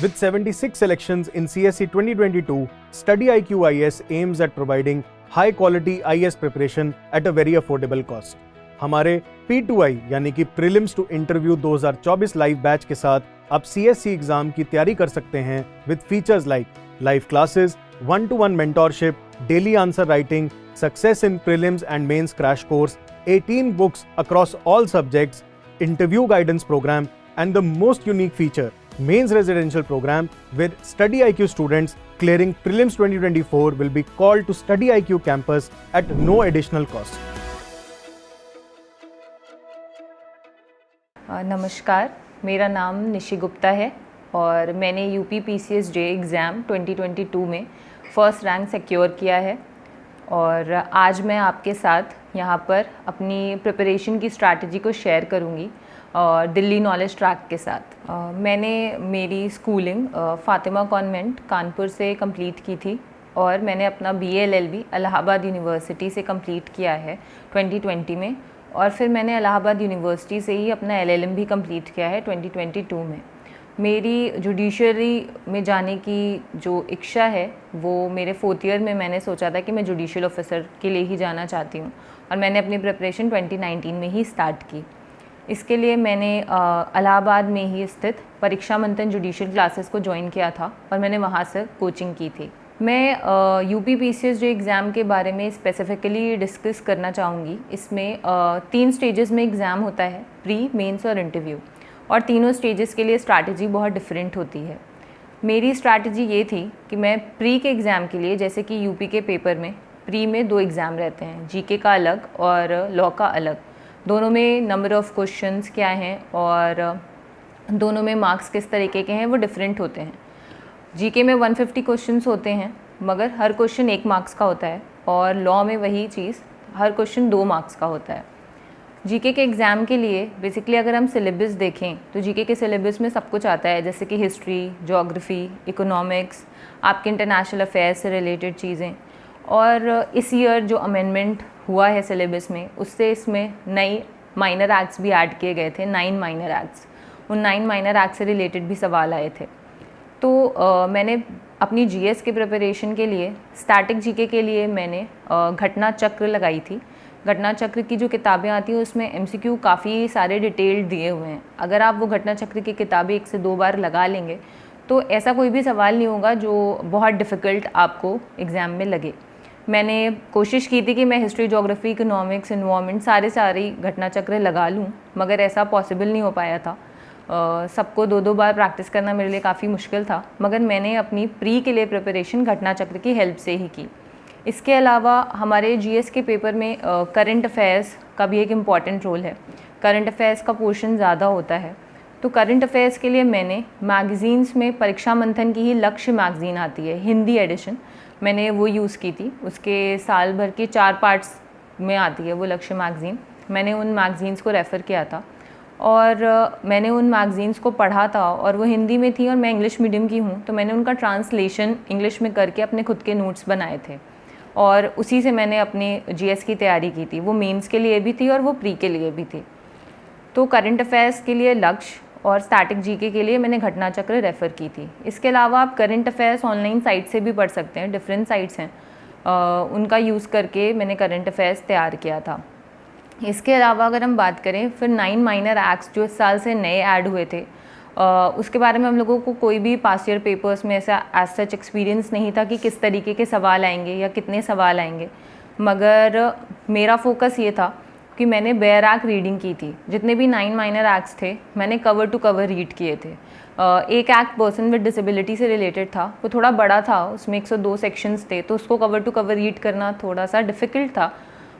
With 76 selections in CSE 2022, Study IQ IS aims at providing high quality IS preparation at a very affordable cost. हमारे P2I यानी कि prelims to interview 2024 live batch के साथ आप CSE exam की तैयारी कर सकते हैं with features like live classes, 1-to-1 mentorship, daily answer writing, success in prelims and mains crash course, 18 books across all subjects, interview guidance program, and the most unique feature, mains residential program, where Study IQ students clearing prelims 2024 will be called to Study IQ campus at no additional cost. नमस्कार, मेरा नाम निशी गुप्ता है और मैंने UP PCS जे exam 2022 में first rank secure किया है और आज मैं आपके साथ यहाँ पर अपनी प्रिपरेशन की स्ट्रैटेजी को शेयर करूँगी और दिल्ली नॉलेज ट्रैक के साथ। मैंने मेरी स्कूलिंग फातिमा कॉन्वेंट कानपुर से कंप्लीट की थी और मैंने अपना BA LLB इलाहाबाद यूनिवर्सिटी से कंप्लीट किया है 2020 में और फिर मैंने इलाहाबाद यूनिवर्सिटी से ही अपना LLM भी कंप्लीट किया है 2022 में। मेरी जुडिशरी में जाने की जो इच्छा है वो मेरे 4th ईयर में मैंने सोचा था कि मैं जुडिशियल ऑफिसर के लिए ही जाना चाहती हूँ और मैंने अपनी प्रिपरेशन 2019 में ही स्टार्ट की। इसके लिए मैंने इलाहाबाद में ही स्थित परीक्षा मंथन जुडिशियल क्लासेस को ज्वाइन किया था और मैंने वहाँ से कोचिंग की थी। मैं यूपी PCS जे एग्ज़ाम के बारे में स्पेसिफ़िकली डिस्कस करना चाहूँगी। इसमें 3 स्टेजेस में एग्ज़ाम होता है, प्री, मेंस और इंटरव्यू, और तीनों स्टेजेस के लिए स्ट्रैटेजी बहुत डिफरेंट होती है। मेरी स्ट्रैटेजी ये थी कि मैं प्री के एग्ज़ाम के लिए, जैसे कि यूपी के पेपर में प्री में 2 एग्ज़ाम रहते हैं, जीके का अलग और लॉ का अलग। दोनों में नंबर ऑफ़ क्वेश्चंस क्या हैं और दोनों में मार्क्स किस तरीके के हैं वो डिफरेंट होते हैं। जीके में 150 क्वेश्चंस होते हैं मगर हर क्वेश्चन 1 मार्क्स का होता है और लॉ में वही चीज़, हर क्वेश्चन 2 मार्क्स का होता है। जीके के एग्ज़ाम के लिए बेसिकली अगर हम सिलेबस देखें तो जीके के सिलेबस में सब कुछ आता है, जैसे कि हिस्ट्री, ज्योग्राफी, इकोनॉमिक्स, आपके इंटरनेशनल अफेयर्स से रिलेटेड चीज़ें। और इस ईयर जो अमेंडमेंट हुआ है सिलेबस में, उससे इसमें नई माइनर एक्ट्स भी ऐड किए गए थे, 9 माइनर एक्ट्स। उन 9 माइनर एक्ट से रिलेटेड भी सवाल आए थे। तो मैंने अपनी GS के प्रिपरेशन के लिए स्टैटिक जीके के लिए मैंने घटना चक्र लगाई थी। घटना चक्र की जो किताबें आती हैं उसमें MCQ काफ़ी सारे डिटेल्ड दिए हुए हैं। अगर आप वो घटना चक्र की किताबें 1 से 2 बार लगा लेंगे तो ऐसा कोई भी सवाल नहीं होगा जो बहुत डिफ़िकल्ट आपको एग्ज़ाम में लगे। मैंने कोशिश की थी कि मैं हिस्ट्री, ज्योग्राफी, इकोनॉमिक्स, एनवायरनमेंट सारी घटना चक्र लगा लूँ, मगर ऐसा पॉसिबल नहीं हो पाया था। सबको 2-2 बार प्रैक्टिस करना मेरे लिए काफ़ी मुश्किल था, मगर मैंने अपनी प्री के लिए प्रिपरेशन घटना चक्र की हेल्प से ही की। इसके अलावा हमारे GS के पेपर में करंट अफेयर्स का भी एक इम्पॉर्टेंट रोल है। करंट अफेयर्स का पोर्शन ज़्यादा होता है, तो करंट अफेयर्स के लिए मैंने मैगज़ीन्स में परीक्षा मंथन की ही लक्ष्य मैगज़ीन आती है, हिंदी एडिशन, मैंने वो यूज़ की थी। उसके साल भर की 4 पार्ट्स में आती है वो लक्ष्य मैगज़ीन। मैंने उन मैगज़ीन्स को रेफ़र किया था और मैंने उन मैगज़ीन्स को पढ़ा था और वो हिंदी में थी और मैं इंग्लिश मीडियम की हूँ, तो मैंने उनका ट्रांसलेशन इंग्लिश में करके अपने खुद के नोट्स बनाए थे और उसी से मैंने अपनी GS की तैयारी की थी। वो मेंस के लिए भी थी और वो प्री के लिए भी थी। तो करंट अफेयर्स के लिए लक्ष्य और स्टैटिक जीके के लिए मैंने घटना चक्र रेफ़र की थी। इसके अलावा आप करंट अफेयर्स ऑनलाइन साइट से भी पढ़ सकते हैं, डिफरेंट साइट्स हैं, उनका यूज़ करके मैंने करंट अफेयर्स तैयार किया था। इसके अलावा अगर हम बात करें, फिर 9 माइनर एक्ट्स जो इस साल से नए ऐड हुए थे, उसके बारे में हम लोगों को कोई भी पास्ट ईयर पेपर्स में ऐसा एज सच एक्सपीरियंस नहीं था कि किस तरीके के सवाल आएंगे या कितने सवाल आएंगे, मगर मेरा फोकस ये था कि मैंने बैराक रीडिंग की थी। जितने भी 9 माइनर एक्ट्स थे मैंने कवर टू कवर रीड किए थे। एक एक्ट पर्सन विद डिसेबिलिटी से रिलेटेड था, वो थोड़ा बड़ा था, उसमें 102 सेक्शंस थे, तो उसको कवर टू कवर रीड करना थोड़ा सा डिफ़िकल्ट था,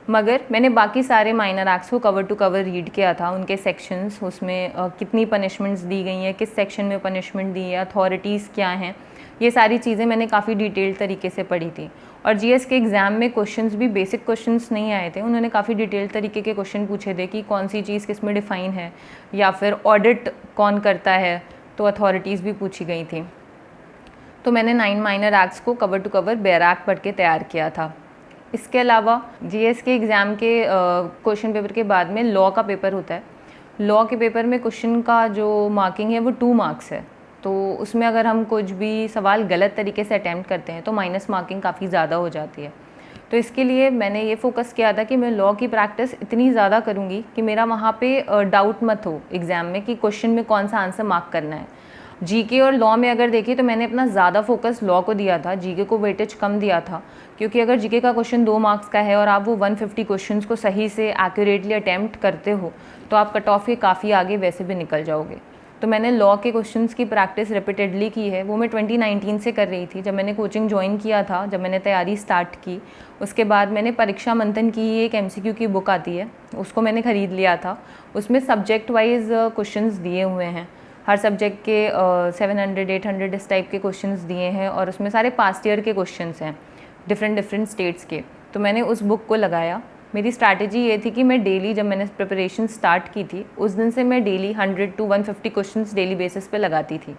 मगर मैंने बाकी सारे माइनर एक्ट्स को कवर टू कवर रीड किया था। उनके सेक्शंस, उसमें कितनी पनिशमेंट्स दी गई हैं, किस सेक्शन में पनिशमेंट दी है, अथॉरिटीज़ क्या हैं, ये सारी चीज़ें मैंने काफ़ी डिटेल्ड तरीके से पढ़ी थी। और GS के एग्ज़ाम में क्वेश्चंस भी बेसिक क्वेश्चंस नहीं आए थे, उन्होंने काफ़ी डिटेल्ड तरीके के क्वेश्चन पूछे थे कि कौन सी चीज़ किस में डिफ़ाइन है या फिर ऑडिट कौन करता है, तो अथॉरिटीज़ भी पूछी गई थी। तो मैंने 9 माइनर एक्ट्स को कवर टू कवर बैराक पढ़ के तैयार किया था। इसके अलावा GS के एग्ज़ाम के क्वेश्चन पेपर के बाद में लॉ का पेपर होता है। लॉ के पेपर में क्वेश्चन का जो मार्किंग है वो 2 मार्क्स है। तो उसमें अगर हम कुछ भी सवाल गलत तरीके से अटैम्प्ट करते हैं तो माइनस मार्किंग काफ़ी ज़्यादा हो जाती है। तो इसके लिए मैंने ये फोकस किया था कि मैं लॉ की प्रैक्टिस इतनी ज़्यादा करूँगी कि मेरा वहाँ पे डाउट मत हो एग्ज़ाम में कि क्वेश्चन में कौन सा आंसर मार्क करना है। जीके और लॉ में अगर देखिए तो मैंने अपना ज़्यादा फोकस लॉ को दिया था, जीके को वेटेज कम दिया था, क्योंकि अगर जीके का क्वेश्चन 2 मार्क्स का है और आप वो 150 क्वेश्चंस को सही से एक्यूरेटली अटैम्प्ट करते हो तो आप कट ऑफ के काफ़ी आगे वैसे भी निकल जाओगे। तो मैंने लॉ के क्वेश्चंस की प्रैक्टिस रिपीटेडली की है। वो मैं 2019 से कर रही थी, जब मैंने कोचिंग ज्वाइन किया था, जब मैंने तैयारी स्टार्ट की। उसके बाद मैंने परीक्षा मंथन की एक MCQ की बुक आती है, उसको मैंने ख़रीद लिया था। उसमें सब्जेक्ट वाइज क्वेश्चंस दिए हुए हैं, हर सब्जेक्ट के 700-800 इस टाइप के क्वेश्चंस दिए हैं और उसमें सारे पास्ट ईयर के क्वेश्चंस हैं डिफरेंट स्टेट्स के। तो मैंने उस बुक को लगाया। मेरी स्ट्रैटेजी ये थी कि मैं डेली, जब मैंने प्रिपरेशन स्टार्ट की थी उस दिन से मैं daily 100 to 150 questions daily basis पे लगाती थी।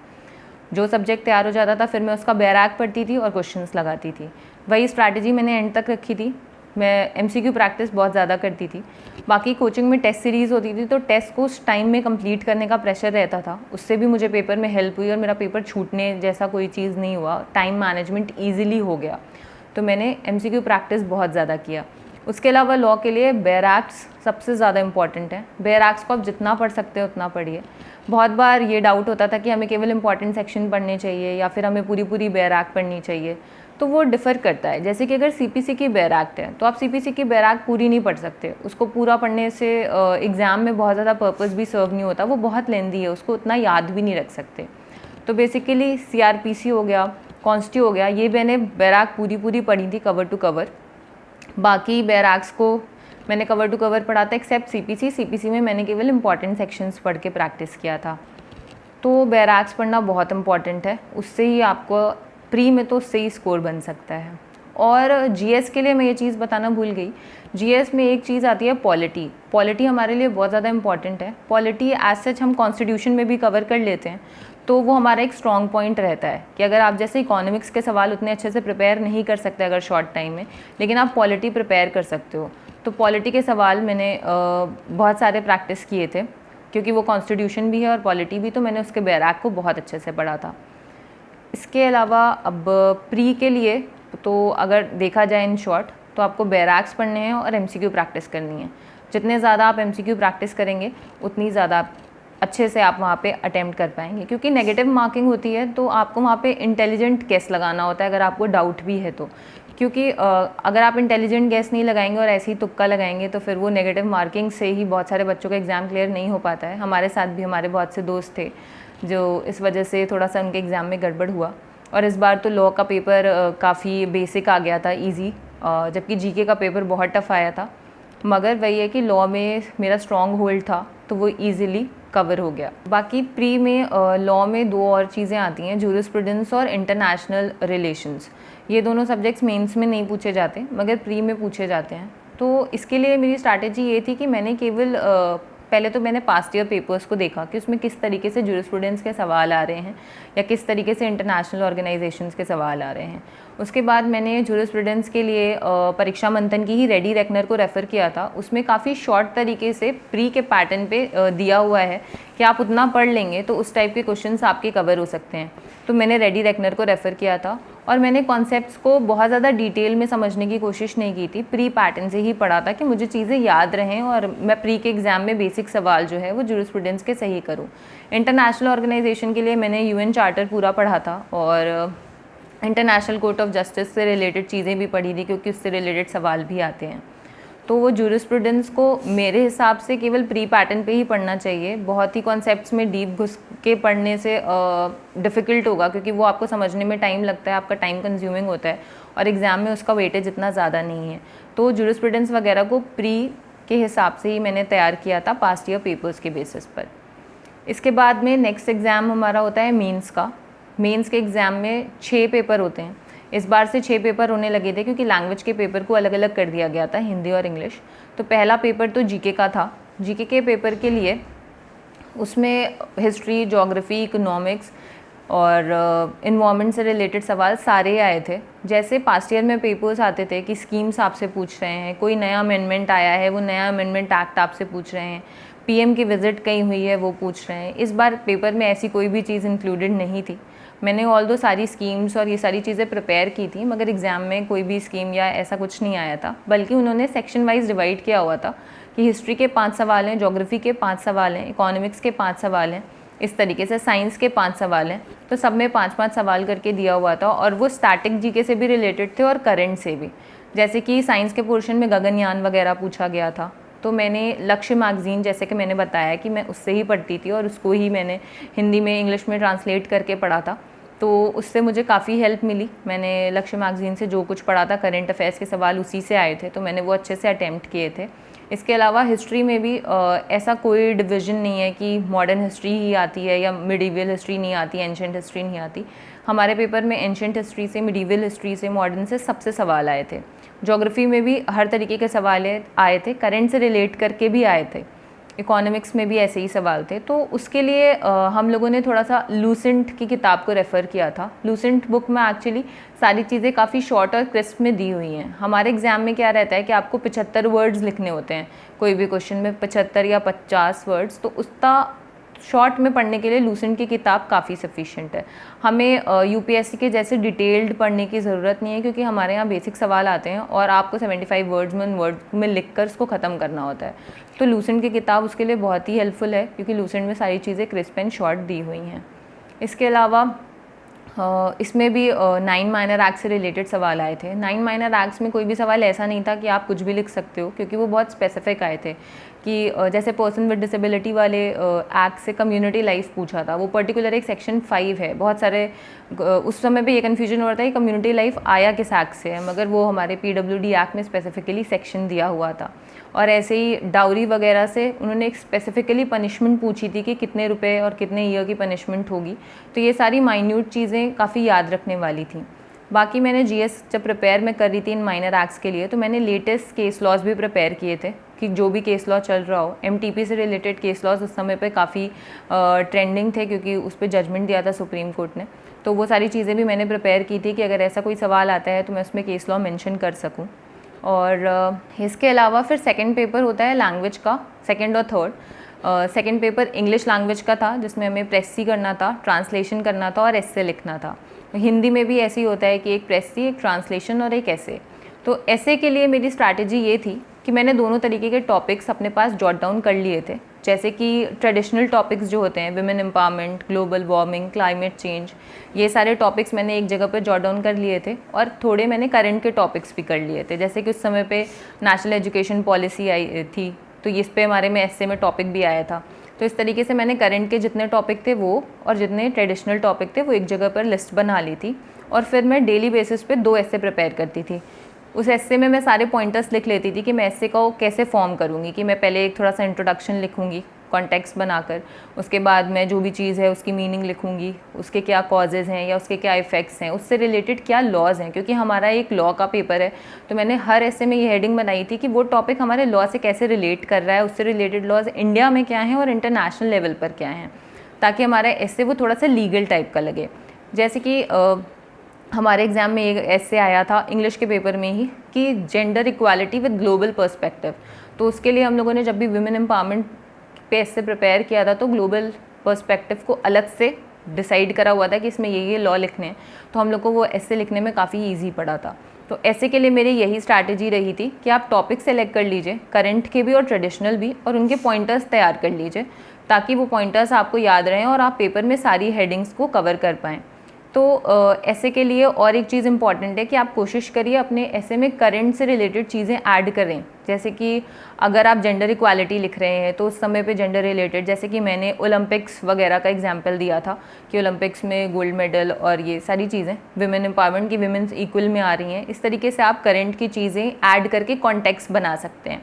जो सब्जेक्ट तैयार हो जाता था फिर मैं उसका बैराक पढ़ती थी और क्वेश्चंस लगाती थी। वही स्ट्रैटेजी मैंने एंड तक रखी थी। मैं MCQ प्रैक्टिस बहुत ज़्यादा करती थी। बाकी कोचिंग में टेस्ट सीरीज़ होती थी तो टेस्ट को उस टाइम में कंप्लीट करने का प्रेशर रहता था, उससे भी मुझे पेपर में हेल्प हुई और मेरा पेपर छूटने जैसा कोई चीज़ नहीं हुआ, टाइम मैनेजमेंट ईजिली हो गया। तो मैंने MCQ प्रैक्टिस बहुत ज़्यादा किया। उसके अलावा लॉ के लिए बैराक्स सबसे ज़्यादा इंपॉर्टेंट है। बैराक्स को आप जितना पढ़ सकते हो उतना पढ़िए। बहुत बार ये डाउट होता था कि हमें केवल इंपॉर्टेंट सेक्शन पढ़ने चाहिए या फिर हमें पूरी बैराक पढ़नी चाहिए, तो वो डिफ़र करता है। जैसे कि अगर CPC की बैराक है तो आप CPC की बैराक पूरी नहीं पढ़ सकते, उसको पूरा पढ़ने से एग्ज़ाम में बहुत ज़्यादा पर्पस भी सर्व नहीं होता, वो बहुत लेंदी है, उसको उतना याद भी नहीं रख सकते। तो बेसिकली CRPC हो गया, कॉन्स्टी हो गया, ये मैंने बैराक पूरी पढ़ी थी कवर टू कवर। बाकी बैराक्स को मैंने कवर टू कवर पढ़ा था एक्सेप्ट CPC में मैंने केवल इंपॉर्टेंट सेक्शंस पढ़ के प्रैक्टिस किया था। तो बैराक्स पढ़ना बहुत इंपॉर्टेंट है, उससे ही आपको प्री में तो उससे ही स्कोर बन सकता है। और GS के लिए मैं ये चीज़ बताना भूल गई, GS में एक चीज़ आती है पॉलिटी हमारे लिए बहुत ज़्यादा इंपॉर्टेंट है। पॉलिटी एज सच हम कॉन्स्टिट्यूशन में भी कवर कर लेते हैं, तो वो हमारा एक स्ट्रॉन्ग पॉइंट रहता है कि अगर आप जैसे इकोनॉमिक्स के सवाल उतने अच्छे से प्रिपेयर नहीं कर सकते अगर शॉर्ट टाइम में, लेकिन आप पॉलिटी प्रिपेयर कर सकते हो। तो पॉलिटी के सवाल मैंने बहुत सारे प्रैक्टिस किए थे, क्योंकि वो कॉन्स्टिट्यूशन भी है और पॉलिटी भी, तो मैंने उसके बैराक को बहुत अच्छे से पढ़ा था। इसके अलावा अब प्री के लिए तो अगर देखा जाए इन शॉर्ट तो आपको बैराक्स पढ़ने हैं और MCQ प्रैक्टिस करनी है। जितने ज़्यादा आप MCQ प्रैक्टिस करेंगे उतनी ज़्यादा अच्छे से आप वहाँ पे अटेम्प्ट कर पाएंगे, क्योंकि नेगेटिव मार्किंग होती है तो आपको वहाँ पे इंटेलिजेंट गेस लगाना होता है अगर आपको डाउट भी है तो। क्योंकि अगर आप इंटेलिजेंट गेस नहीं लगाएंगे और ऐसे ही तुक्का लगाएंगे तो फिर वो नेगेटिव मार्किंग से ही बहुत सारे बच्चों का एग्ज़ाम क्लियर नहीं हो पाता है। हमारे साथ भी हमारे बहुत से दोस्त थे जो इस वजह से थोड़ा सा उनके एग्ज़ाम में गड़बड़ हुआ। और इस बार तो लॉ का पेपर काफ़ी बेसिक आ गया था, इजी, जबकि जीके का पेपर बहुत टफ आया था। मगर वही है कि लॉ में मेरा स्ट्रॉन्ग होल्ड था तो वो इजीली कवर हो गया। बाकी प्री में लॉ में 2 और चीज़ें आती हैं, जूरिस्प्रूडेंस और इंटरनेशनल रिलेशंस। ये दोनों सब्जेक्ट्स मेंस में नहीं पूछे जाते मगर प्री में पूछे जाते हैं। तो इसके लिए मेरी स्ट्रैटेजी ये थी कि मैंने केवल पहले तो मैंने पास्ट ईयर पेपर्स को देखा कि उसमें किस तरीके से जूरिस्प्रूडेंस के सवाल आ रहे हैं या किस तरीके से इंटरनेशनल ऑर्गेनाइजेशंस के सवाल आ रहे हैं। उसके बाद मैंने जूरिस्प्रूडेंस के लिए परीक्षा मंथन की ही रेडी रेकनर को रेफ़र किया था। उसमें काफ़ी शॉर्ट तरीके से प्री के पैटर्न पे दिया हुआ है कि आप उतना पढ़ लेंगे तो उस टाइप के क्वेश्चंस आपके कवर हो सकते हैं। तो मैंने रेडी रेकनर को रेफ़र किया था और मैंने कॉन्सेप्ट्स को बहुत ज़्यादा डिटेल में समझने की कोशिश नहीं की थी, प्री पैटर्न से ही पढ़ा था कि मुझे चीज़ें याद रहें और मैं प्री के एग्ज़ाम में बेसिक सवाल जो है वो जूरिस्प्रूडेंस के सही करूँ। इंटरनेशनल ऑर्गेनाइजेशन के लिए मैंने UN चार्टर पूरा पढ़ा था और इंटरनेशनल कोर्ट ऑफ जस्टिस से रिलेटेड चीज़ें भी पढ़ी थी, क्योंकि उससे रिलेटेड सवाल भी आते हैं। तो वो जूरिस्प्रूडेंस को मेरे हिसाब से केवल प्री पैटर्न पे ही पढ़ना चाहिए। बहुत ही कॉन्सेप्ट्स में डीप घुस के पढ़ने से डिफ़िकल्ट होगा, क्योंकि वो आपको समझने में टाइम लगता है, आपका टाइम कंज्यूमिंग होता है और एग्ज़ाम में उसका वेटेज इतना ज़्यादा नहीं है। तो जूरिस्प्रूडेंस वगैरह को प्री के हिसाब से ही मैंने तैयार किया था पास्ट ईयर पेपर्स के बेसिस पर। इसके बाद में नेक्स्ट एग्ज़ाम हमारा होता है मेंस का। मेंस के एग्ज़ाम में 6 पेपर होते हैं। इस बार से 6 पेपर होने लगे थे क्योंकि लैंग्वेज के पेपर को अलग अलग कर दिया गया था, हिंदी और इंग्लिश। तो पहला पेपर तो जीके का था। जीके के पेपर के लिए उसमें हिस्ट्री, ज्योग्राफी, इकोनॉमिक्स और इन्वायरमेंट से रिलेटेड सवाल सारे आए थे। जैसे पास्ट ईयर में पेपर्स आते थे कि स्कीम्स आपसे पूछ रहे हैं, कोई नया अमेंडमेंट आया है वो नया अमेंडमेंट एक्ट आपसे पूछ रहे हैं, पीएम की विज़िट कहीं हुई है वो पूछ रहे हैं। इस बार पेपर में ऐसी कोई भी चीज़ इंक्लूडेड नहीं थी। मैंने ऑल्दो सारी स्कीम्स और ये सारी चीज़ें प्रिपेयर की थी, मगर एग्ज़ाम में कोई भी स्कीम या ऐसा कुछ नहीं आया था, बल्कि उन्होंने सेक्शन वाइज डिवाइड किया हुआ था कि हिस्ट्री के 5 सवाल हैं, ज्योग्राफी के 5 सवाल हैं, इकोनॉमिक्स के 5 सवाल हैं, इस तरीके से साइंस के 5 सवाल हैं। तो सब में 5-5 सवाल करके दिया हुआ था और वो स्टैटिक जीके से भी रिलेटेड थे और करंट से भी। जैसे कि साइंस के पोर्शन में गगनयान वगैरह पूछा गया था, तो मैंने लक्ष्य मैगज़ीन, जैसे कि मैंने बताया कि मैं उससे ही पढ़ती थी और उसको ही मैंने हिंदी में इंग्लिश में ट्रांसलेट करके पढ़ा था, तो उससे मुझे काफ़ी हेल्प मिली। मैंने लक्ष्य मैगज़ीन से जो कुछ पढ़ा था, करंट अफेयर्स के सवाल उसी से आए थे, तो मैंने वो अच्छे से अटैम्प्ट किए थे। इसके अलावा हिस्ट्री में भी ऐसा कोई डिवीज़न नहीं है कि मॉडर्न हिस्ट्री ही आती है या मिडीवल हिस्ट्री नहीं आती, एंशेंट हिस्ट्री नहीं आती। हमारे पेपर में एंशेंट हिस्ट्री से, मिडीवल हिस्ट्री से, मॉडर्न से सबसे सवाल आए थे। ज्योग्राफी में भी हर तरीके के सवाल आए थे, करंट से रिलेट करके भी आए थे। इकोनॉमिक्स में भी ऐसे ही सवाल थे। तो उसके लिए हम लोगों ने थोड़ा सा लूसेंट की किताब को रेफ़र किया था। लूसेंट बुक में एक्चुअली सारी चीज़ें काफ़ी शॉर्ट और क्रिस्प में दी हुई हैं। हमारे एग्ज़ाम में क्या रहता है कि आपको 75 वर्ड्स लिखने होते हैं, कोई भी क्वेश्चन में 75 या 50 वर्ड्स, तो उसका शॉर्ट में पढ़ने के लिए लूसेंट की किताब काफ़ी सफिशिएंट है। हमें यूपीएससी के जैसे डिटेल्ड पढ़ने की ज़रूरत नहीं है, क्योंकि हमारे यहाँ बेसिक सवाल आते हैं और आपको 75 वर्ड्स में, उन वर्ड में लिख कर उसको ख़त्म करना होता है। तो लूसेंट की किताब उसके लिए बहुत ही हेल्पफुल है, क्योंकि लूसेंट में सारी चीज़ें क्रिस्प एंड शॉर्ट दी हुई हैं। इसके अलावा इसमें भी 9 माइनर एक्ट से रिलेटेड सवाल आए थे। 9 माइनर एक्ट्स में कोई भी सवाल ऐसा नहीं था कि आप कुछ भी लिख सकते हो, क्योंकि वो बहुत स्पेसिफिक आए थे कि जैसे पर्सन विद डिसेबिलिटी वाले एक्ट से कम्युनिटी लाइफ पूछा था, वो पर्टिकुलर एक सेक्शन 5 है। बहुत सारे उस समय पे ये कन्फ्यूजन हो रहा था कि कम्युनिटी लाइफ आया किस एक्ट से है, मगर वो हमारे पीडब्ल्यूडी एक्ट में स्पेसिफिकली सेक्शन दिया हुआ था। और ऐसे ही डाउरी वगैरह से उन्होंने एक स्पेसिफिकली पनिशमेंट पूछी थी कि कितने रुपए और कितने ईयर की पनिशमेंट होगी। तो ये सारी माइन्यूट चीज़ें काफ़ी याद रखने वाली थी। बाकी मैंने जीएस जब प्रिपेयर मैं कर रही थी इन माइनर एक्ट्स के लिए, तो मैंने लेटेस्ट केस लॉज भी प्रिपेयर किए थे कि जो भी केस लॉ चल रहा हो। एमटीपी से रिलेटेड केस लॉज उस समय पे काफ़ी ट्रेंडिंग थे, क्योंकि उस पर जजमेंट दिया था सुप्रीम कोर्ट ने। तो वो सारी चीज़ें भी मैंने प्रिपेयर की थी कि अगर ऐसा कोई सवाल आता है तो मैं उसमें केस लॉ मेंशन कर सकूं। और इसके अलावा फिर सेकंड पेपर होता है लैंग्वेज का, सेकंड और third. Second paper English language का था, जिसमें हमें प्रेसी करना था, ट्रांसलेशन करना था और एस्से लिखना था। हिंदी में भी ऐसे ही होता है कि एक प्रेसी, एक ट्रांसलेशन और एक एस्से। तो एस्से के लिए मेरी स्ट्रैटेजी ये थी कि मैंने दोनों तरीके के टॉपिक्स अपने पास जॉट डाउन कर लिए थे। जैसे कि ट्रेडिशनल टॉपिक्स जो होते हैं, women empowerment, global warming, climate change, ये सारे टॉपिक्स मैंने एक जगह पे जॉट डाउन कर लिए थे। और थोड़े मैंने करंट के टॉपिक्स भी कर लिए थे, जैसे कि उस समय पे नेशनल एजुकेशन पॉलिसी आई थी, तो इस पे हमारे में एस्से में टॉपिक भी आया था। तो इस तरीके से मैंने करंट के जितने टॉपिक थे वो और जितने ट्रेडिशनल टॉपिक थे वो एक जगह पर लिस्ट बना ली थी। और फिर मैं डेली बेसिस पे 2 एस्से प्रिपेयर करती थी। उस एस्से में मैं सारे पॉइंटर्स लिख लेती थी कि मैं एस्से को कैसे फॉर्म करूँगी, कि मैं पहले एक थोड़ा सा इंट्रोडक्शन लिखूँगी कॉन्टेक्स्ट बनाकर, उसके बाद मैं जो भी चीज़ है उसकी मीनिंग लिखूँगी, उसके क्या कॉजेज़ हैं या उसके क्या इफ़ेक्ट्स हैं, उससे रिलेटेड क्या लॉज हैं, क्योंकि हमारा एक लॉ का पेपर है। तो मैंने हर एस्से में ये हेडिंग बनाई थी कि वो टॉपिक हमारे लॉ से कैसे रिलेट कर रहा है, उससे रिलेटेड लॉज इंडिया में क्या हैं और इंटरनेशनल लेवल पर क्या हैं, ताकि हमारा एस्से वो थोड़ा सा लीगल टाइप का लगे। जैसे कि हमारे एग्ज़ाम में एक एस्से आया था इंग्लिश के पेपर में ही कि gender equality with global perspective. तो उसके लिए हम लोगों ने जब भी वुमेन एम्पावरमेंट पे एस्से प्रिपेयर किया था, तो ग्लोबल पर्सपेक्टिव को अलग से डिसाइड करा हुआ था कि इसमें ये लॉ लिखने हैं। तो हम लोग को वो एस्से लिखने में काफ़ी ईजी पड़ा था। तो एस्से के लिए मेरी यही स्ट्रैटेजी रही थी कि आप टॉपिक सेलेक्ट कर लीजिए, करंट के भी और ट्रेडिशनल भी, और उनके पॉइंटर्स तैयार कर लीजिए, ताकि वो पॉइंटर्स आपको याद रहें और आप पेपर में सारी हेडिंग्स को कवर कर पाएँ। तो एस्से के लिए और एक चीज़ इम्पॉर्टेंट है कि आप कोशिश करिए अपने एस्से में करंट से रिलेटेड चीज़ें ऐड करें। जैसे कि अगर आप जेंडर इक्वालिटी लिख रहे हैं तो उस समय पे जेंडर रिलेटेड, जैसे कि मैंने ओलंपिक्स वगैरह का एग्जांपल दिया था कि ओलंपिक्स में गोल्ड मेडल और ये सारी चीज़ें विमेन एम्पावरमेंट की, विमेंस इक्वल में आ रही हैं। इस तरीके से आप करंट की चीज़ें ऐड करके कॉन्टेक्स्ट बना सकते हैं।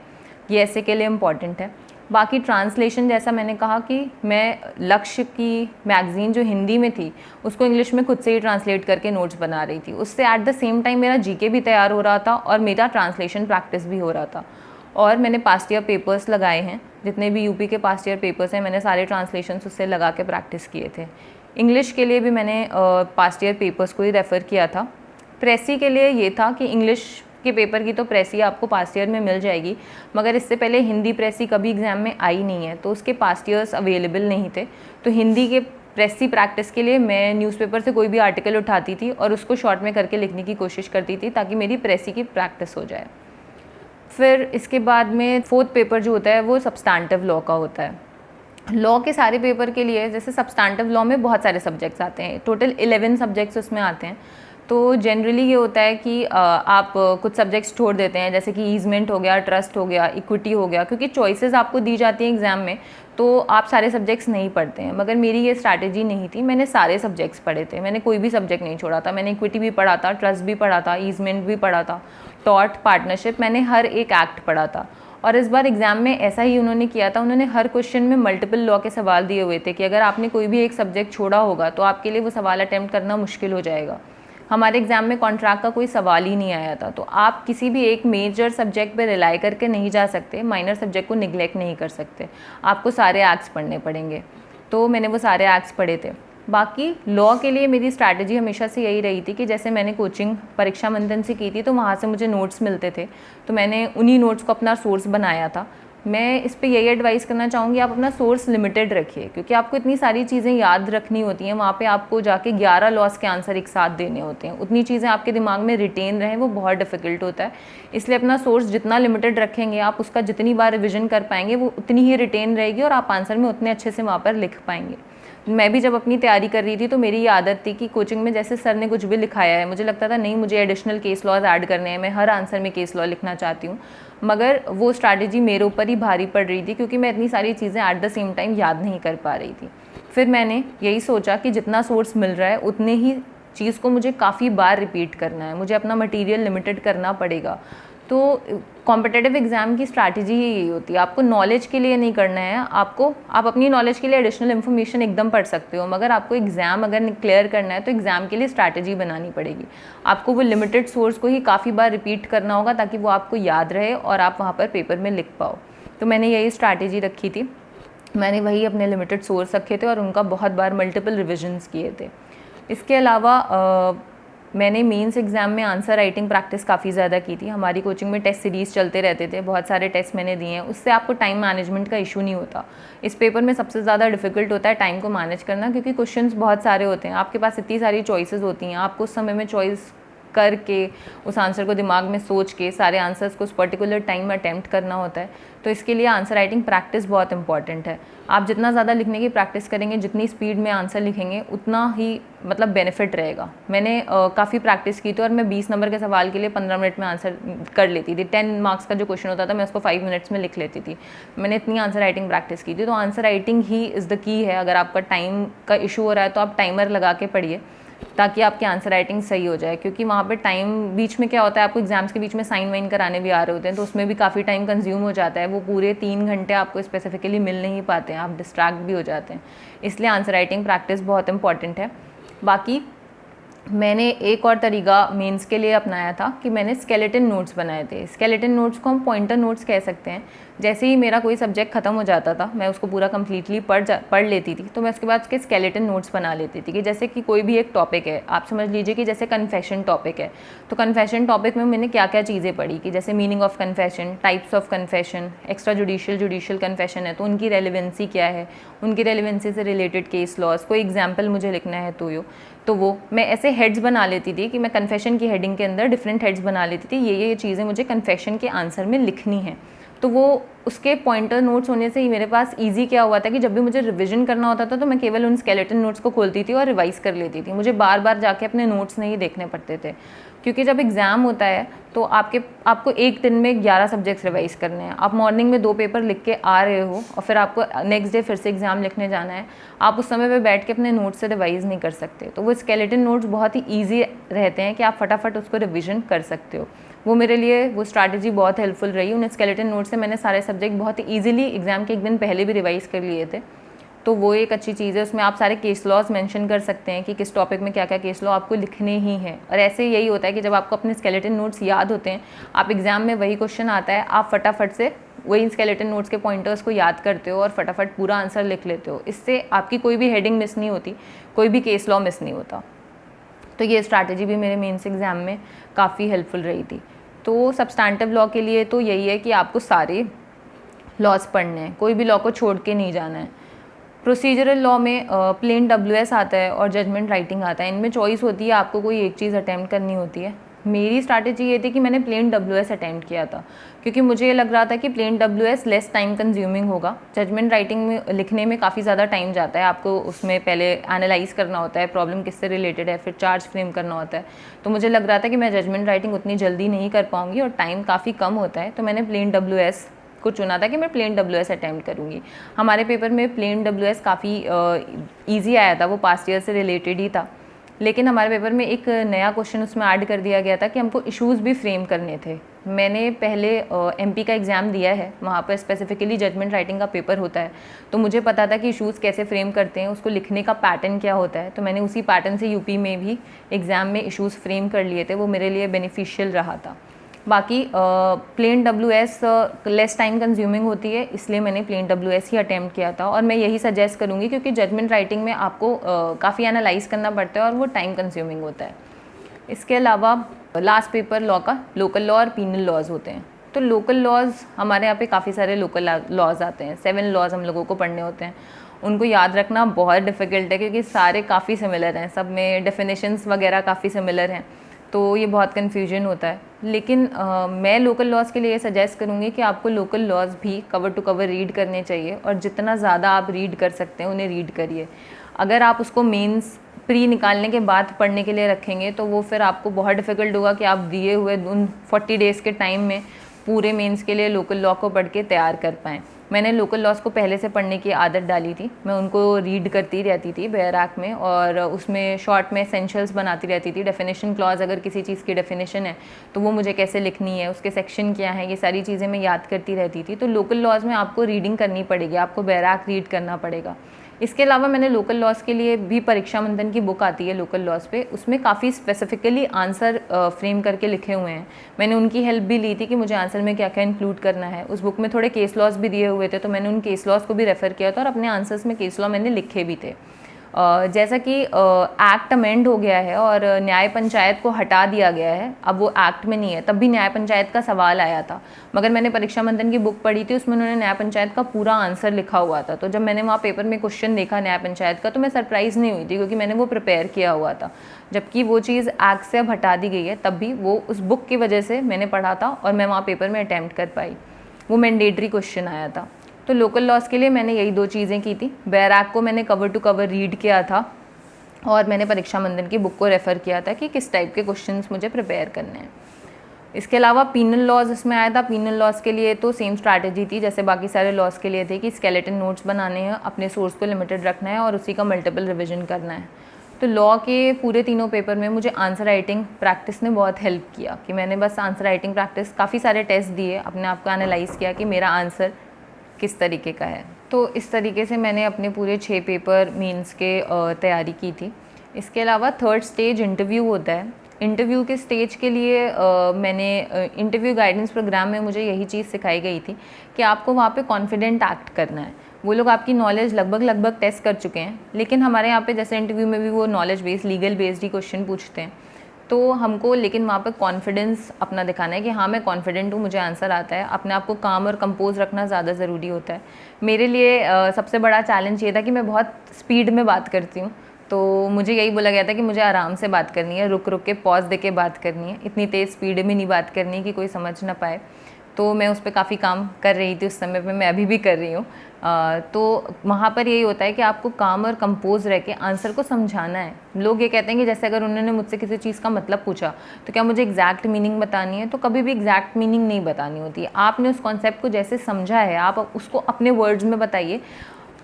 ये एस्से के लिए इम्पॉर्टेंट है। बाकी ट्रांसलेशन, जैसा मैंने कहा कि मैं लक्ष्य की मैगज़ीन जो हिंदी में थी उसको इंग्लिश में खुद से ही ट्रांसलेट करके नोट्स बना रही थी। उससे एट द सेम टाइम मेरा जीके भी तैयार हो रहा था और मेरा ट्रांसलेशन प्रैक्टिस भी हो रहा था। और मैंने पास्ट ईयर पेपर्स लगाए हैं, जितने भी यूपी के पास्ट ईयर पेपर्स हैं मैंने सारे ट्रांसलेशंस उससे लगा के प्रैक्टिस किए थे। इंग्लिश के लिए भी मैंने पास्ट ईयर पेपर्स को ही रेफ़र किया था। प्रेसी के लिए ये था कि इंग्लिश के पेपर की तो प्रेसी आपको पास्ट ईयर में मिल जाएगी, मगर इससे पहले हिंदी प्रेसी कभी एग्ज़ाम में आई नहीं है, तो उसके पास्ट ईयर्स अवेलेबल नहीं थे। तो हिंदी के प्रेसी प्रैक्टिस के लिए मैं न्यूज़पेपर से कोई भी आर्टिकल उठाती थी और उसको शॉर्ट में करके लिखने की कोशिश करती थी ताकि मेरी प्रेसी की प्रैक्टिस हो जाए। फिर इसके बाद में 4th पेपर जो होता है वो सब्सटैंटिव लॉ का होता है। लॉ के सारे पेपर के लिए, जैसे सब्सटैंटिव लॉ में बहुत सारे सब्जेक्ट्स आते हैं, टोटल 11 सब्जेक्ट्स उसमें आते हैं। तो जनरली ये होता है कि आप कुछ सब्जेक्ट्स छोड़ देते हैं, जैसे कि ईजमेंट हो गया, ट्रस्ट हो गया, इक्विटी हो गया, क्योंकि चॉइसेस आपको दी जाती हैं एग्ज़ाम में, तो आप सारे सब्जेक्ट्स नहीं पढ़ते हैं। मगर मेरी ये स्ट्रैटेजी नहीं थी, मैंने सारे सब्जेक्ट्स पढ़े थे, मैंने कोई भी सब्जेक्ट नहीं छोड़ा था। मैंने इक्विटी भी पढ़ा था, ट्रस्ट भी पढ़ा था, ईजमेंट भी पढ़ा था, टॉर्ट, पार्टनरशिप, मैंने हर एक एक्ट पढ़ा था। और इस बार एग्ज़ाम में ऐसा ही उन्होंने किया था, उन्होंने हर क्वेश्चन में मल्टीपल लॉ के सवाल दिए हुए थे कि अगर आपने कोई भी एक सब्जेक्ट छोड़ा होगा तो आपके लिए वो सवाल अटैम्प्ट करना मुश्किल हो जाएगा। हमारे एग्ज़ाम में कॉन्ट्रैक्ट का कोई सवाल ही नहीं आया था, तो आप किसी भी एक मेजर सब्जेक्ट पे रिलाई करके नहीं जा सकते, माइनर सब्जेक्ट को निगलेक्ट नहीं कर सकते, आपको सारे एक्ट्स पढ़ने पड़ेंगे। तो मैंने वो सारे एक्ट्स पढ़े थे। बाकी लॉ के लिए मेरी स्ट्रैटेजी हमेशा से यही रही थी कि जैसे मैंने कोचिंग परीक्षा मंथन से की थी, तो वहाँ से मुझे नोट्स मिलते थे, तो मैंने उन्हीं नोट्स को अपना सोर्स बनाया था। मैं इस पे यही एडवाइस करना चाहूँगी, आप अपना सोर्स लिमिटेड रखिए, क्योंकि आपको इतनी सारी चीज़ें याद रखनी होती हैं, वहाँ पे आपको जाके 11 लॉस के आंसर एक साथ देने होते हैं, उतनी चीज़ें आपके दिमाग में रिटेन रहें वो बहुत डिफ़िकल्ट होता है। इसलिए अपना सोर्स जितना लिमिटेड रखेंगे, आप उसका जितनी बार रिविजन कर पाएंगे वो उतनी ही रिटेन रहेगी और आप आंसर में उतने अच्छे से वहाँ पर लिख पाएंगे। मैं भी जब अपनी तैयारी कर रही थी तो मेरी ये आदत थी कि कोचिंग में जैसे सर ने कुछ भी लिखाया है, मुझे लगता था नहीं मुझे एडिशनल केस लॉज ऐड करने हैं, मैं हर आंसर में केस लॉ लिखना चाहती हूँ, मगर वो स्ट्रैटेजी मेरे ऊपर ही भारी पड़ रही थी क्योंकि मैं इतनी सारी चीज़ें एट द सेम टाइम याद नहीं कर पा रही थी। फिर मैंने यही सोचा कि जितना सोर्स मिल रहा है उतने ही चीज़ को मुझे काफ़ी बार रिपीट करना है, मुझे अपना मटेरियल लिमिटेड करना पड़ेगा। तो कॉम्पिटिटिव एग्ज़ाम की स्ट्रैटेजी ही यही होती है, आपको नॉलेज के लिए नहीं करना है, आप अपनी नॉलेज के लिए एडिशनल इन्फॉर्मेशन एकदम पढ़ सकते हो, मगर आपको एग्ज़ाम अगर क्लियर करना है तो एग्ज़ाम के लिए स्ट्रैटेजी बनानी पड़ेगी। आपको वो लिमिटेड सोर्स को ही काफ़ी बार रिपीट करना होगा ताकि वो आपको याद रहे और आप वहाँ पर पेपर में लिख पाओ। तो मैंने यही स्ट्रैटेजी रखी थी, मैंने वही अपने लिमिटेड सोर्स रखे थे और उनका बहुत बार मल्टीपल रिविजन्स किए थे। इसके अलावा मैंने मेंस एग्ज़ाम में आंसर राइटिंग प्रैक्टिस काफ़ी ज़्यादा की थी। हमारी कोचिंग में टेस्ट सीरीज़ चलते रहते थे, बहुत सारे टेस्ट मैंने दिए हैं, उससे आपको टाइम मैनेजमेंट का इशू नहीं होता। इस पेपर में सबसे ज़्यादा डिफ़िकल्ट होता है टाइम को मैनेज करना, क्योंकि क्वेश्चंस बहुत सारे होते हैं, आपके पास इतनी सारी चॉइसेस होती हैं, आपको उस समय में चॉइस करके उस आंसर को दिमाग में सोच के सारे आंसर्स को उस पर्टिकुलर टाइम में अटैम्प्ट करना होता है। तो इसके लिए आंसर राइटिंग प्रैक्टिस बहुत इंपॉर्टेंट है। आप जितना ज़्यादा लिखने की प्रैक्टिस करेंगे, जितनी स्पीड में आंसर लिखेंगे, उतना ही मतलब बेनिफिट रहेगा। मैंने काफ़ी प्रैक्टिस की थी और मैं 20 नंबर के सवाल के लिए 15 मिनट में आंसर कर लेती थी। 10 मार्क्स का जो क्वेश्चन होता था मैं उसको 5 मिनट्स में लिख लेती थी। मैंने इतनी आंसर राइटिंग प्रैक्टिस की थी। तो answer writing he is the key है। अगर आपका टाइम का इशू हो रहा है तो आप टाइमर लगा के पढ़िए ताकि आपकी आंसर राइटिंग सही हो जाए, क्योंकि वहाँ पे टाइम बीच में क्या होता है, आपको एग्जाम्स के बीच में साइन वाइन कराने भी आ रहे होते हैं, तो उसमें भी काफ़ी टाइम कंज्यूम हो जाता है। वो पूरे 3 घंटे आपको स्पेसिफिकली मिल नहीं पाते हैं, आप डिस्ट्रैक्ट भी हो जाते हैं। इसलिए आंसर राइटिंग प्रैक्टिस बहुत इंपॉर्टेंट है। बाकी मैंने एक और तरीका मेंस के लिए अपनाया था कि मैंने स्केलेटन नोट्स बनाए थे। स्केलेटन नोट्स को हम पॉइंटर नोट्स कह सकते हैं। जैसे ही मेरा कोई सब्जेक्ट ख़त्म हो जाता था, मैं उसको पूरा कम्प्लीटली पढ़ लेती थी, तो मैं उसके बाद उसके स्केलेटन नोट्स बना लेती थी कि जैसे कि कोई भी एक टॉपिक है, आप समझ लीजिए कि जैसे कन्फेशन टॉपिक है, तो कन्फेशन टॉपिक में मैंने क्या क्या चीज़ें पढ़ी कि जैसे meaning of confession, types of confession, extra judicial confession है तो उनकी रेलिवेंसी क्या है, उनकी रेलिवेंसी से रिलेटेड केस लॉज, कोई एग्जाम्पल मुझे लिखना है तो वो मैं ऐसे हेड्स बना लेती थी कि मैं कन्फेशन की हेडिंग के अंदर डिफरेंट हेड्स बना लेती थी, ये चीज़ें मुझे कन्फेशन के आंसर में लिखनी है। तो वो उसके पॉइंटर नोट्स होने से ही मेरे पास इजी क्या हुआ था कि जब भी मुझे रिवीजन करना होता था तो मैं केवल उन स्केलेटन नोट्स को खोलती थी और रिवाइज़ कर लेती थी। मुझे बार बार जाके अपने नोट्स नहीं देखने पड़ते थे, क्योंकि जब एग्ज़ाम होता है तो आपको एक दिन में 11 सब्जेक्ट्स रिवाइज़ करने हैं। आप मॉर्निंग में 2 पेपर लिख के आ रहे हो और फिर आपको नेक्स्ट डे फिर से एग्ज़ाम लिखने जाना है, आप उस समय पे बैठ के अपने नोट्स से रिवाइज़ नहीं कर सकते। तो वो स्केलेटन नोट्स बहुत ही ईजी रहते हैं कि आप फटाफट उसको रिविज़न कर सकते हो। वो मेरे लिए वो स्ट्रैटेजी बहुत हेल्पफुल रही। उन स्केलेटन नोट्स से मैंने सारे सब्जेक्ट बहुत ही ईजिली एग्ज़ाम के एक दिन पहले भी रिवाइज़ कर लिए थे। तो वो एक अच्छी चीज़ है। उसमें आप सारे केस लॉज मेंशन कर सकते हैं कि किस टॉपिक में क्या क्या केस लॉ आपको लिखने ही हैं। और ऐसे यही होता है कि जब आपको अपने स्केलेटन नोट्स याद होते हैं, आप एग्ज़ाम में वही क्वेश्चन आता है, आप फटाफट से वही स्केलेटन नोट्स के पॉइंटर्स को याद करते हो और फटाफट पूरा आंसर लिख लेते हो। इससे आपकी कोई भी हेडिंग मिस नहीं होती, कोई भी केस लॉ मिस नहीं होता। तो ये स्ट्रैटेजी भी मेरे मेंस एग्ज़ाम में काफ़ी हेल्पफुल रही थी। तो सब्सटैंटिव लॉ के लिए तो यही है कि आपको सारे लॉज पढ़ने हैं, कोई भी लॉ को छोड़ के नहीं जाना है। प्रोसीजरल लॉ में प्लेन WS आता है और जजमेंट राइटिंग आता है। इनमें चॉइस होती है, आपको कोई एक चीज़ अटैम्प्ट करनी होती है। मेरी स्ट्रैटेजी ये थी कि मैंने प्लेन WS अटैम्प्ट किया था, क्योंकि मुझे ये लग रहा था कि plain WS less time consuming होगा। जजमेंट राइटिंग में लिखने में काफ़ी ज़्यादा टाइम जाता है, आपको उसमें पहले एनालाइज करना होता है, प्रॉब्लम किससे रिलेटेड है, फिर चार्ज फ्रेम करना होता है। तो मुझे लग रहा था कि मैं जजमेंट राइटिंग उतनी जल्दी नहीं कर पाऊँगी और टाइम काफ़ी कम होता है, तो मैंने प्लेन WS को चुना था कि मैं प्लेन WS अटैम्प्ट करूँगी। हमारे पेपर में प्लेन WS काफ़ी ईजी आया था, वो पास्ट ईयर से रिलेटेड ही था। लेकिन हमारे पेपर में एक नया क्वेश्चन उसमें ऐड कर दिया गया था कि हमको इश्यूज़ भी फ्रेम करने थे। मैंने पहले MP का एग्ज़ाम दिया है, वहाँ पर स्पेसिफिकली जजमेंट राइटिंग का पेपर होता है, तो मुझे पता था कि इश्यूज़ कैसे फ्रेम करते हैं, उसको लिखने का पैटर्न क्या होता है। तो मैंने उसी पैटर्न से UP में भी एग्ज़ाम में इश्यूज़ फ्रेम कर लिए थे, वो मेरे लिए बेनिफिशियल रहा था। बाकी plain WS less time consuming होती है, इसलिए मैंने प्लेन WS ही अटैम्प्ट किया था और मैं यही सजेस्ट करूँगी, क्योंकि जजमेंट राइटिंग में आपको काफ़ी एनालाइज करना पड़ता है और वो टाइम कंज्यूमिंग होता है। इसके अलावा लास्ट पेपर लॉ का लोकल लॉ और पीनल लॉज होते हैं। तो लोकल लॉज हमारे यहाँ पे काफ़ी सारे लोकल लॉज आते हैं, 7 लॉज हम लोगों को पढ़ने होते हैं। उनको याद रखना बहुत डिफ़िकल्ट है, क्योंकि सारे काफ़ी सिमिलर हैं, सब में डेफिनेशंस वगैरह काफ़ी सिमिलर हैं, तो ये बहुत कन्फ्यूजन होता है। लेकिन मैं लोकल लॉज के लिए ये सजेस्ट करूँगी कि आपको लोकल लॉज भी कवर टू कवर रीड करने चाहिए, और जितना ज़्यादा आप रीड कर सकते हैं उन्हें रीड करिए। अगर आप उसको मेंस प्री निकालने के बाद पढ़ने के लिए रखेंगे तो वो फिर आपको बहुत डिफ़िकल्ट होगा कि आप दिए हुए उन 40 डेज़ के टाइम में पूरे मेंस के लिए लोकल लॉ को पढ़ के तैयार कर पाएँ। मैंने लोकल लॉज को पहले से पढ़ने की आदत डाली थी, मैं उनको रीड करती रहती थी बैराक में, और उसमें शॉर्ट में एसेंशियल्स बनाती रहती थी। डेफिनेशन क्लॉज, अगर किसी चीज़ की डेफिनेशन है तो वो मुझे कैसे लिखनी है, उसके सेक्शन क्या है, ये सारी चीज़ें मैं याद करती रहती थी। तो लोकल लॉज में आपको रीडिंग करनी पड़ेगी, आपको बैराक रीड करना पड़ेगा। इसके अलावा मैंने लोकल लॉज के लिए भी परीक्षा मंथन की बुक आती है लोकल लॉज पे, उसमें काफ़ी स्पेसिफिकली आंसर फ्रेम करके लिखे हुए हैं। मैंने उनकी हेल्प भी ली थी कि मुझे आंसर में क्या क्या इंक्लूड करना है। उस बुक में थोड़े केस लॉज भी दिए हुए थे, तो मैंने उन केस लॉज को भी रेफ़र किया था और अपने आंसर्स में केस लॉ मैंने लिखे भी थे। जैसा कि एक्ट अमेंड हो गया है और न्याय पंचायत को हटा दिया गया है, अब वो एक्ट में नहीं है, तब भी न्याय पंचायत का सवाल आया था, मगर मैंने परीक्षा मंथन की बुक पढ़ी थी, उसमें उन्होंने न्याय पंचायत का पूरा आंसर लिखा हुआ था। तो जब मैंने वहाँ पेपर में क्वेश्चन देखा न्याय पंचायत का, तो मैं सरप्राइज़ नहीं हुई थी, क्योंकि मैंने वो प्रिपेयर किया हुआ था। जबकि वो चीज़ एक्ट से अब हटा दी गई है, तब भी वो उस बुक की वजह से मैंने पढ़ा था और मैं वहाँ पेपर में अटैम्प्ट कर पाई। वो मैंडेटरी क्वेश्चन आया था। तो लोकल लॉज के लिए मैंने यही 2 चीज़ें की थी। बैराक को मैंने कवर टू कवर रीड किया था और मैंने परीक्षा मंथन की बुक को रेफ़र किया था कि किस टाइप के क्वेश्चंस मुझे प्रिपेयर करने हैं। इसके अलावा पीनल लॉज इसमें आया था। पीनल लॉज के लिए तो सेम स्ट्रैटेजी थी जैसे बाकी सारे लॉज के लिए थे कि स्केलेटन नोट्स बनाने हैं, अपने सोर्स को लिमिटेड रखना है और उसी का मल्टीपल रिविजन करना है। तो लॉ के पूरे तीनों पेपर में मुझे आंसर राइटिंग प्रैक्टिस ने बहुत हेल्प किया, कि मैंने बस आंसर राइटिंग प्रैक्टिस काफ़ी सारे टेस्ट दिए, अपने आप को एनालाइज़ किया कि मेरा आंसर किस तरीके का है। तो इस तरीके से मैंने अपने पूरे 6 पेपर मेंस के तैयारी की थी। इसके अलावा 3rd स्टेज इंटरव्यू होता है। इंटरव्यू के स्टेज के लिए मैंने इंटरव्यू गाइडेंस प्रोग्राम में मुझे यही चीज़ सिखाई गई थी कि आपको वहाँ पे कॉन्फिडेंट एक्ट करना है। वो लोग आपकी नॉलेज लगभग टेस्ट कर चुके हैं, लेकिन हमारे यहाँ पे जैसे इंटरव्यू में भी वो नॉलेज बेस्ड लीगल बेस्ड ही क्वेश्चन पूछते हैं, तो हमको लेकिन वहाँ पर कॉन्फिडेंस अपना दिखाना है कि हाँ मैं कॉन्फिडेंट हूँ, मुझे आंसर आता है। अपने आप को काम और कंपोज रखना ज़्यादा ज़रूरी होता है। मेरे लिए सबसे बड़ा चैलेंज ये था कि मैं बहुत स्पीड में बात करती हूँ, तो मुझे यही बोला गया था कि मुझे आराम से बात करनी है, रुक रुक के पॉज दे के बात करनी है, इतनी तेज़ स्पीड में नहीं बात करनी कि कोई समझ ना पाए। तो मैं उस पर काफ़ी काम कर रही थी उस समय पे, मैं अभी भी कर रही हूँ। तो वहाँ पर यही होता है कि आपको काम और कंपोज रह के आंसर को समझाना है। लोग ये कहते हैं कि जैसे अगर उन्होंने मुझसे किसी चीज़ का मतलब पूछा तो क्या मुझे एग्जैक्ट मीनिंग बतानी है, तो कभी भी एग्जैक्ट मीनिंग नहीं बतानी होती है। आपने उस कॉन्सेप्ट को जैसे समझा है आप उसको अपने वर्ड्स में बताइए,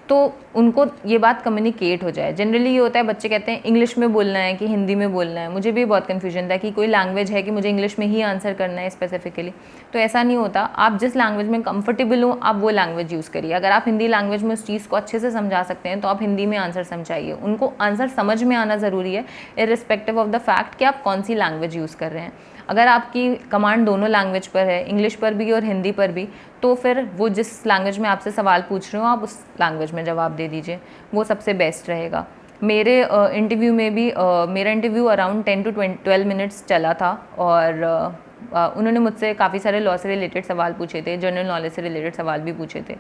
तो उनको ये बात कम्युनिकेट हो जाए। जनरली ये होता है बच्चे कहते हैं इंग्लिश में बोलना है कि हिंदी में बोलना है। मुझे भी बहुत कन्फ्यूजन था कि कोई लैंग्वेज है कि मुझे इंग्लिश में ही आंसर करना है स्पेसिफिकली, तो ऐसा नहीं होता। आप जिस लैंग्वेज में कंफर्टेबल हो आप वो लैंग्वेज यूज़ करिए। अगर आप हिंदी लैंग्वेज में उस चीज़ को अच्छे से समझा सकते हैं तो आप हिंदी में आंसर समझाइए। उनको आंसर समझ में आना ज़रूरी है, इर्रिस्पेक्टिव ऑफ द फैक्ट कि आप कौन सी लैंग्वेज यूज़ कर रहे हैं। अगर आपकी कमांड दोनों लैंग्वेज पर है, इंग्लिश पर भी और हिंदी पर भी, तो फिर वो जिस लैंग्वेज में आपसे सवाल पूछ रहे हो आप उस लैंग्वेज में जवाब दे दीजिए, वो सबसे बेस्ट रहेगा। मेरे इंटरव्यू में भी मेरा इंटरव्यू अराउंड 10 to 12 मिनट्स चला था और उन्होंने मुझसे काफ़ी सारे लॉ से रिलेटेड सवाल पूछे थे, जनरल नॉलेज से रिलेटेड सवाल भी पूछे थे।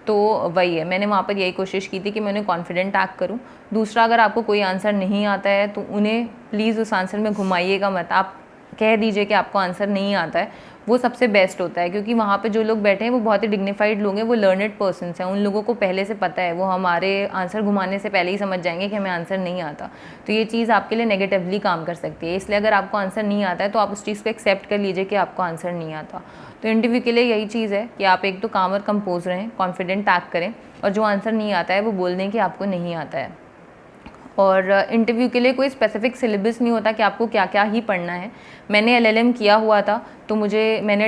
तो वही है, मैंने वहाँ पर यही कोशिश की थी कि मैं उन्हें कॉन्फिडेंट एक्ट करूँ। दूसरा, अगर आपको कोई आंसर नहीं आता है तो उन्हें प्लीज़ उस आंसर में घुमाइएगा मत, आप कह दीजिए कि आपको आंसर नहीं आता है, वो सबसे बेस्ट होता है। क्योंकि वहाँ पे जो लोग बैठे हैं वो बहुत ही डिग्निफाइड लोग हैं, वो लर्नेड पर्सन्स हैं, उन लोगों को पहले से पता है, वो हमारे आंसर घुमाने से पहले ही समझ जाएंगे कि हमें आंसर नहीं आता। तो ये चीज़ आपके लिए नेगेटिवली काम कर सकती है। इसलिए अगर आपको आंसर नहीं आता है तो आप उस चीज़ को एक्सेप्ट कर लीजिए कि आपको आंसर नहीं आता। तो इंटरव्यू के लिए यही चीज़ है कि आप एक तो काम और कंपोज रहें, कॉन्फिडेंट एक्ट करें, और जो आंसर नहीं आता है वो बोल दें कि आपको नहीं आता है। और इंटरव्यू के लिए कोई स्पेसिफिक सिलेबस नहीं होता कि आपको क्या क्या ही पढ़ना है। मैंने LLM किया हुआ था, तो मैंने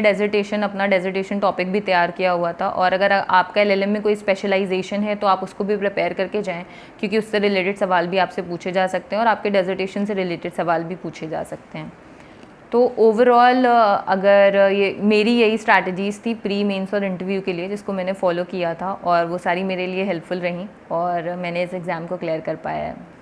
अपना डेजर्टेशन टॉपिक भी तैयार किया हुआ था। और अगर आपका LLM में कोई स्पेशलाइजेशन है तो आप उसको भी प्रिपेयर करके जाएं, क्योंकि उससे रिलेटेड सवाल भी आपसे पूछे जा सकते हैं और आपके डेजर्टेशन से रिलेटेड सवाल भी पूछे जा सकते हैं। तो ओवरऑल अगर ये मेरी यही स्ट्रैटेजीज़ थी प्री मेंस और इंटरव्यू के लिए, जिसको मैंने फॉलो किया था, और वो सारी मेरे लिए हेल्पफुल रहीं और मैंने इस एग्ज़ाम को क्लियर कर पाया है।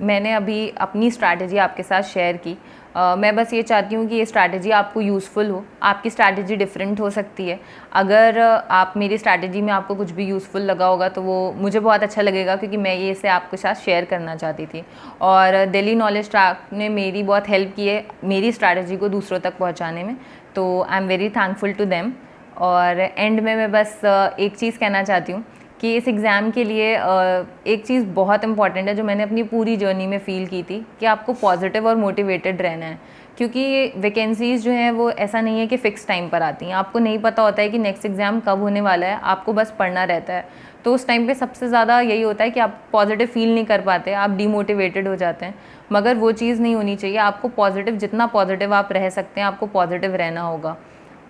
मैंने अभी अपनी स्ट्रैटेजी आपके साथ शेयर की। मैं बस ये चाहती हूँ कि ये स्ट्रैटेजी आपको यूज़फुल हो। आपकी स्ट्रैटेजी डिफरेंट हो सकती है। अगर आप मेरी स्ट्रैटेजी में आपको कुछ भी यूज़फुल लगा होगा तो वो मुझे बहुत अच्छा लगेगा, क्योंकि मैं ये इसे आपके साथ शेयर करना चाहती थी। और दिल्ली नॉलेज ट्रैक ने मेरी बहुत हेल्प की है मेरी स्ट्रैटेजी को दूसरों तक पहुँचाने में, तो I am very thankful to them. और एंड में मैं बस एक चीज़ कहना चाहती हूँ कि इस एग्ज़ाम के लिए एक चीज़ बहुत इंपॉर्टेंट है जो मैंने अपनी पूरी जर्नी में फ़ील की थी, कि आपको पॉजिटिव और मोटिवेटेड रहना है। क्योंकि वैकेंसीज़ जो हैं वो ऐसा नहीं है कि फ़िक्स टाइम पर आती हैं, आपको नहीं पता होता है कि नेक्स्ट एग्ज़ाम कब होने वाला है, आपको बस पढ़ना रहता है। तो उस टाइम पे सबसे ज़्यादा यही होता है कि आप पॉजिटिव फ़ील नहीं कर पाते, आप डीमोटिवेटेड हो जाते हैं। मगर वो चीज़ नहीं होनी चाहिए। आपको पॉजिटिव, जितना पॉजिटिव आप रह सकते हैं, आपको पॉजिटिव रहना होगा।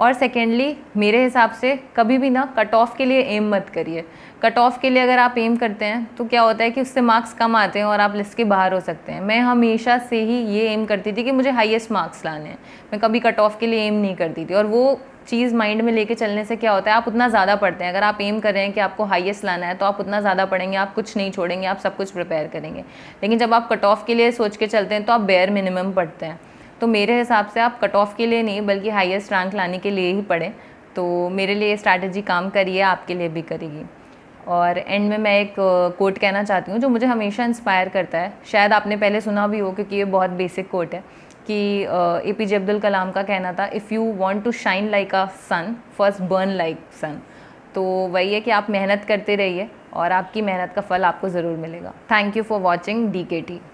और सेकेंडली, मेरे हिसाब से कभी भी ना कट ऑफ के लिए एम मत करिए। कट ऑफ के लिए अगर आप एम करते हैं तो क्या होता है कि उससे मार्क्स कम आते हैं और आप लिस्ट के बाहर हो सकते हैं। मैं हमेशा से ही ये एम करती थी कि मुझे हाईएस्ट मार्क्स लाने हैं, मैं कभी कट ऑफ के लिए एम नहीं करती थी। और वो चीज़ माइंड में लेके चलने से क्या होता है, आप उतना ज़्यादा पढ़ते हैं। अगर आप एम कर रहे हैं कि आपको हाईएस्ट लाना है तो आप उतना ज़्यादा पढ़ेंगे, आप कुछ नहीं छोड़ेंगे, आप सब कुछ प्रिपेयर करेंगे। लेकिन जब आप कट ऑफ के लिए सोच के चलते हैं तो आप बेयर मिनिमम पढ़ते हैं। तो मेरे हिसाब से आप कट ऑफ के लिए नहीं बल्कि हाईएस्ट रैंक लाने के लिए ही पढ़ें। तो मेरे लिए ये स्ट्रैटेजी काम करी है, आपके लिए भी करेगी। और एंड में मैं एक कोट कहना चाहती हूँ जो मुझे हमेशा इंस्पायर करता है। शायद आपने पहले सुना भी हो, क्योंकि ये बहुत बेसिक कोट है, कि APJ अब्दुल कलाम का कहना था, if you want to shine like a sun, first burn like sun. तो वही है कि आप मेहनत करते रहिए और आपकी मेहनत का फल आपको ज़रूर मिलेगा। Thank you for watching DKT।